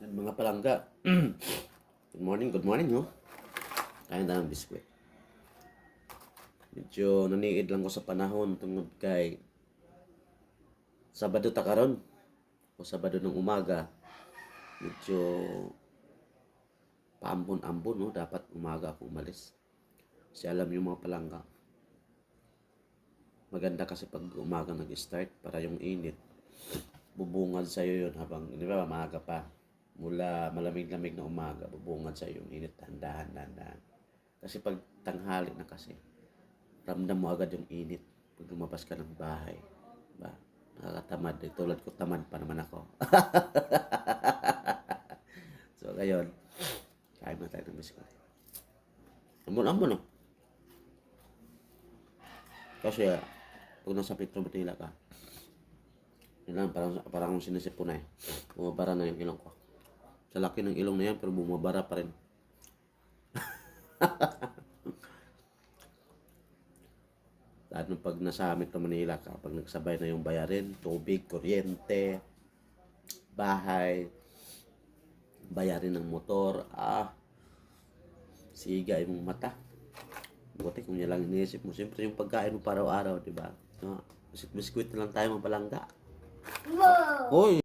Mga palangga. Good morning, no? Kain tayo ng biskwit. Medyo naniid lang ko sa panahon tungod kay Sabado ta karon o Sabado ng umaga. Medyo paambon-ambon, no? Dapat umaga ako umalis. Kasi alam yung mga palangga. Maganda kasi pag umaga nag-start para yung init. Bubungad sa'yo yun habang, di ba, maaga pa. Mula malamig-lamig na umaga, bubungad sa'yo yung init. Dahan-dahan. Kasi pag tanghali na kasi, ramdam mo agad yung init pag lumabas ka ng bahay. Diba? Nakakatamad. Tulad ko, tamad pa naman ako. So, ngayon, kain na tayo ng biskuit. Ambon-ambon, no? Kasi, pag nasa Petro Manila ka, yun parang sinisipon na eh. Bumabara na yung ilong ko. Sa laki ng ilong na yan, pero bumabara pa rin. Lalo pag nasa Metro Manila ka, pag nagsabay na yung bayarin, tubig, kuryente, bahay, bayarin ng motor, siga yung mata. Buti kung yan lang iniisip mo. Siyempre yung pagkain mo para araw-araw, di ba? Biskuit na lang tayo, mga palangga. Wow! Hoy!